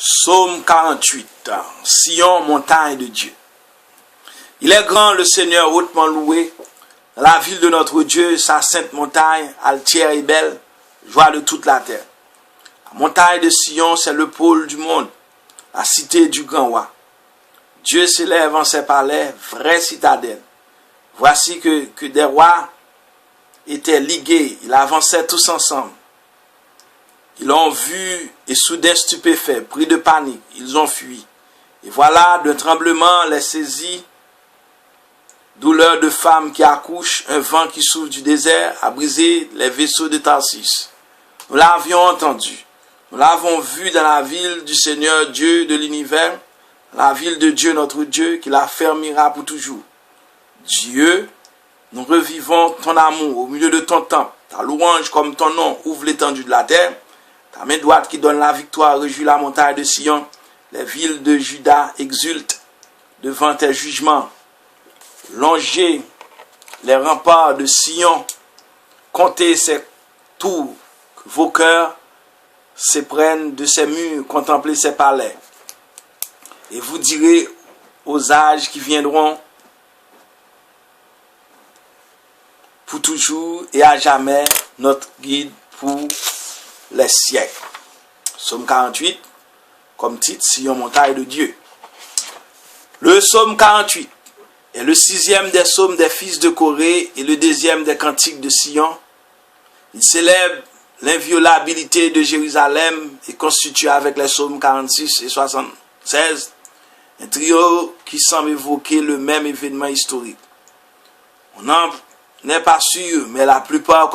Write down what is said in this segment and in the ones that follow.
Psaume 48. Sion, montagne de Dieu. Il est grand le Seigneur, hautement loué. La ville de notre Dieu, sa sainte montagne, altière et belle, joie de toute la terre. La montagne de Sion, c'est le pôle du monde, la cité du grand roi. Dieu s'élève en ses palais, vraie citadelle. Voici que des rois étaient ligués, ils avançaient tous ensemble. Ils l'ont vu et soudain stupéfaits, pris de panique, ils ont fui. Et voilà, d'un tremblement les saisit, douleur de femmes qui accouchent, un vent qui souffle du désert a brisé les vaisseaux de Tarsis. Nous l'avions entendu, nous l'avons vu dans la ville du Seigneur Dieu de l'univers, la ville de Dieu notre Dieu qui la fermera pour toujours. Dieu, nous revivons ton amour au milieu de ton temple, ta louange comme ton nom ouvre l'étendue de la terre, ta main droite qui donne la victoire réjouit la montagne de Sion, les villes de Juda exultent devant tes jugements. Longez les remparts de Sion, comptez ses tours, que vos cœurs s'éprennent de ses murs, contemplez ses palais. Et vous direz aux âges qui viendront, pour toujours et à jamais, notre guide pour les siècles. Psaume 48, comme titre, Sion, montagne de Dieu. Le psaume 48 est le 6e des psaumes des fils de Corée et le 2e des cantiques de Sion. Il célèbre l'inviolabilité de Jérusalem et constitue avec les psaumes 46 et 76 un trio qui semble évoquer le même événement historique. On n'en est pas sûr, mais la plupart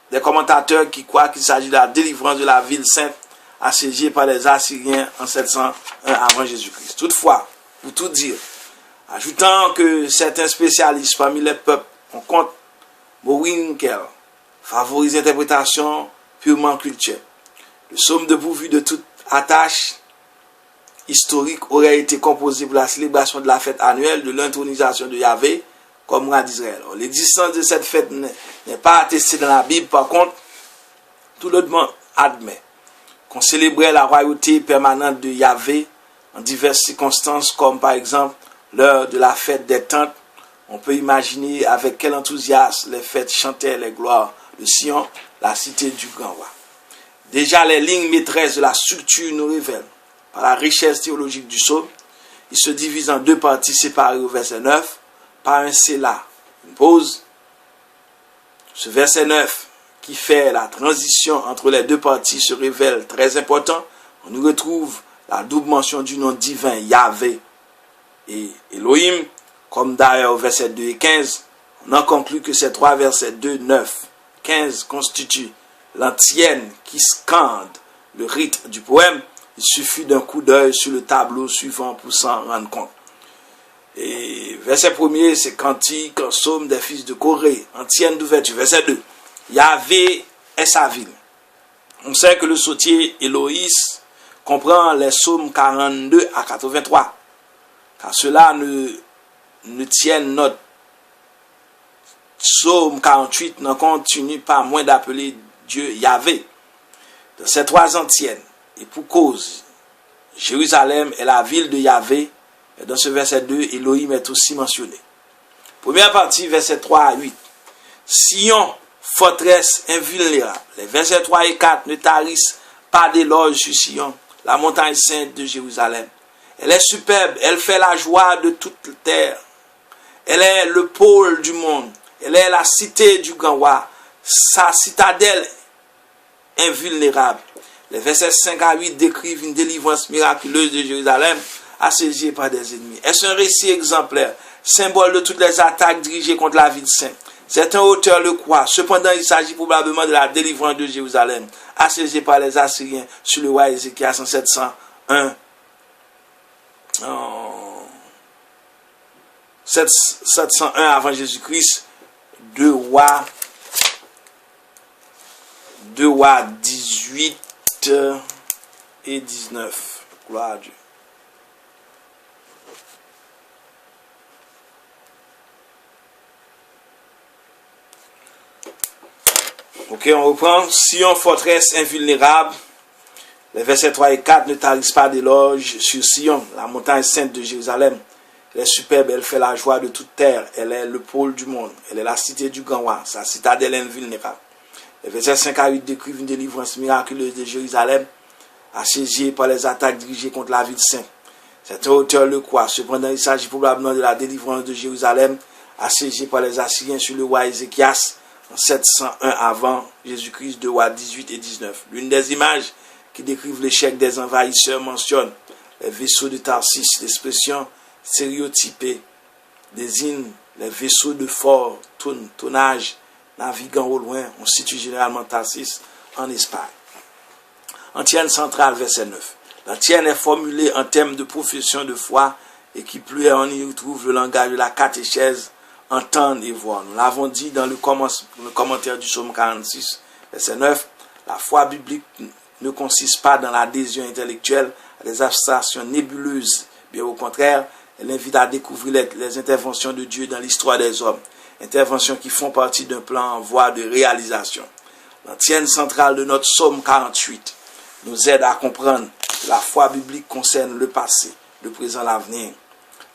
des commentateurs qui croient qu'il s'agit de la délivrance de la ville sainte assiégée par les Assyriens en 701 avant Jésus-Christ. Toutefois, pour tout dire, ajoutant que certains spécialistes parmi les peuples, on compte Mowinkel, favorise l'interprétation purement culturelle. Le psaume dépourvu de toute attache historique aurait été composé pour la célébration de la fête annuelle de l'intronisation de Yahvé comme roi d'Israël. L'existence de cette fête n'est pas attestée dans la Bible, par contre, tout le monde admet qu'on célébrait la royauté permanente de Yahvé en diverses circonstances, comme par exemple l'heure de la fête des tentes. On peut imaginer avec quel enthousiasme les fêtes chantaient les gloires de Sion, la cité du grand roi. Déjà, les lignes maîtresses de la structure nous révèlent, par la richesse théologique du psaume, il se divise en deux parties séparées au verset 9, par un Sélah, une pause. Ce verset 9, qui fait la transition entre les deux parties, se révèle très important. On y retrouve la double mention du nom divin, Yahvé et Elohim, comme d'ailleurs au verset 2 et 15, on en conclut que ces trois versets 2, 9, 15 constituent l'antienne qui scande le rythme du poème. Il suffit d'un coup d'œil sur le tableau suivant pour s'en rendre compte. Et verset 1er, c'est cantique, en psaume des fils de Corée, antienne d'ouverture. Verset 2, Yahvé est sa ville. On sait que le sautier Héloïs comprend les psaumes 42 à 83, car cela ne tiennent notre psaume 48 n'en continue pas moins d'appeler Dieu Yahvé. Dans ces trois antiennes, et pour cause, Jérusalem est la ville de Yahvé, et dans ce verset 2, Elohim est aussi mentionné. Première partie, verset 3 à 8. Sion, forteresse invulnérable. Les versets 3 et 4 ne tarissent pas d'éloges sur Sion, la montagne sainte de Jérusalem. Elle est superbe, elle fait la joie de toute la terre. Elle est le pôle du monde. Elle est la cité du grand roi, sa citadelle invulnérable. Les versets 5 à 8 décrivent une délivrance miraculeuse de Jérusalem assiégée par des ennemis. Est-ce un récit exemplaire, symbole de toutes les attaques dirigées contre la ville sainte? Certains auteurs le croient. Cependant, il s'agit probablement de la délivrance de Jérusalem, assiégée par les Assyriens sur le roi Ézéchias en 701. 701 avant Jésus-Christ, 2 rois 18 et 19. Gloire à Dieu. Ok, on reprend. Sion, forteresse invulnérable. Les versets 3 et 4 ne tarissent pas d'éloges sur Sion, la montagne sainte de Jérusalem. Elle est superbe, elle fait la joie de toute terre. Elle est le pôle du monde. Elle est la cité du grand roi, sa citadelle invulnérable. Les versets 5 à 8 décrivent une délivrance miraculeuse de Jérusalem, assiégée par les attaques dirigées contre la ville sainte. Certains auteurs le croient. Cependant, il s'agit probablement de la délivrance de Jérusalem, assiégée par les Assyriens sur le roi Ézéchias en 701 avant Jésus-Christ, 2 Rois 18 et 19. L'une des images qui décrivent l'échec des envahisseurs mentionne les vaisseaux de Tarsis. L'expression stéréotypée désigne les vaisseaux de fort tonnage naviguant au loin. On situe généralement Tarsis en Espagne. Antienne centrale, verset 9. L'antienne est formulée en termes de profession de foi et qui plus est, on y retrouve le langage de la catéchèse, entendre et voir. Nous l'avons dit dans le commentaire du psaume 46, verset 9. La foi biblique ne consiste pas dans l'adhésion intellectuelle à des abstractions nébuleuses. Bien au contraire, elle invite à découvrir les interventions de Dieu dans l'histoire des hommes. Interventions qui font partie d'un plan en voie de réalisation. L'antienne centrale de notre psaume 48 nous aide à comprendre que la foi biblique concerne le passé, le présent, l'avenir.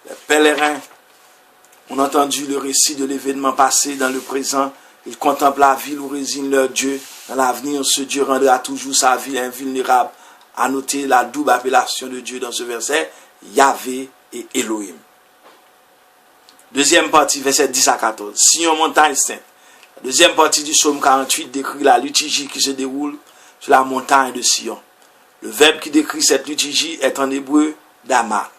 Les pèlerins ont entendu le récit de l'événement passé dans le présent. Ils contemplent la ville où réside leur Dieu. Dans l'avenir, ce Dieu rendra toujours sa ville invulnérable. À noter la double appellation de Dieu dans ce verset, Yahvé et Elohim. Deuxième partie, verset 10 à 14. Sion, montagne sainte. La deuxième partie du psaume 48 décrit la liturgie qui se déroule sur la montagne de Sion. Le verbe qui décrit cette liturgie est en hébreu Damah,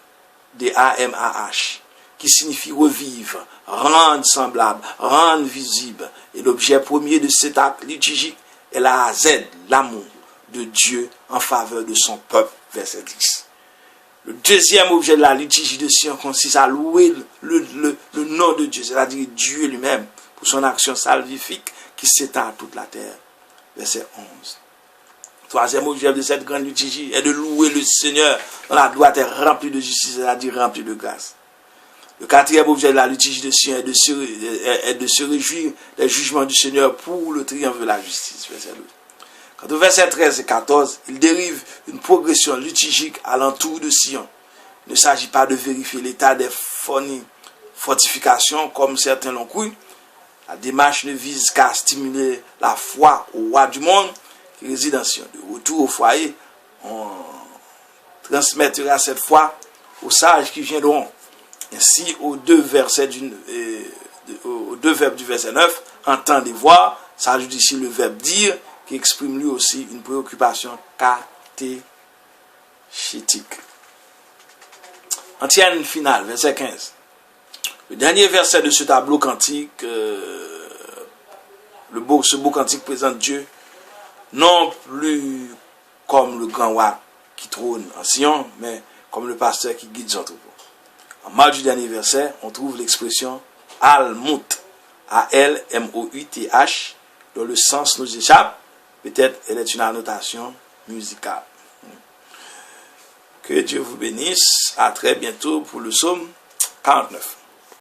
D-A-M-A-H, qui signifie revivre, rendre semblable, rendre visible. Et l'objet premier de cet acte liturgique est la hazed, l'amour de Dieu en faveur de son peuple, verset 10. Le deuxième objet de la liturgie de Sion consiste à louer le nom de Dieu, c'est-à-dire Dieu lui-même, pour son action salvifique qui s'étend à toute la terre, verset 11. Troisième objet de cette grande liturgie est de louer le Seigneur dont la droite est remplie de justice, c'est-à-dire remplie de grâce. Le quatrième objet de la liturgie de Sion est de se réjouir des jugements du Seigneur pour le triomphe de la justice, verset 12. Quant au verset 13 et 14, il dérive une progression liturgique alentour de Sion. Il ne s'agit pas de vérifier l'état des fortifications comme certains l'ont cru. La démarche ne vise qu'à stimuler la foi au roi du monde qui réside en Sion. De retour au foyer, on transmettra cette foi aux sages qui viendront. Ainsi, aux deux verbes du verset 9, entendre et voir, s'ajoute ici le verbe dire, qui exprime lui aussi une préoccupation catéchétique. Antienne finale, verset 15. Le dernier verset de ce tableau cantique, ce beau cantique présente Dieu, non plus comme le grand roi qui trône en Sion, mais comme le pasteur qui guide son troupeau. En marge du dernier verset, on trouve l'expression Al-Mut, A-L-M-O-U-T-H, dont le sens nous échappe. Peut-être elle est une annotation musicale. Que Dieu vous bénisse. À très bientôt pour le psaume 49.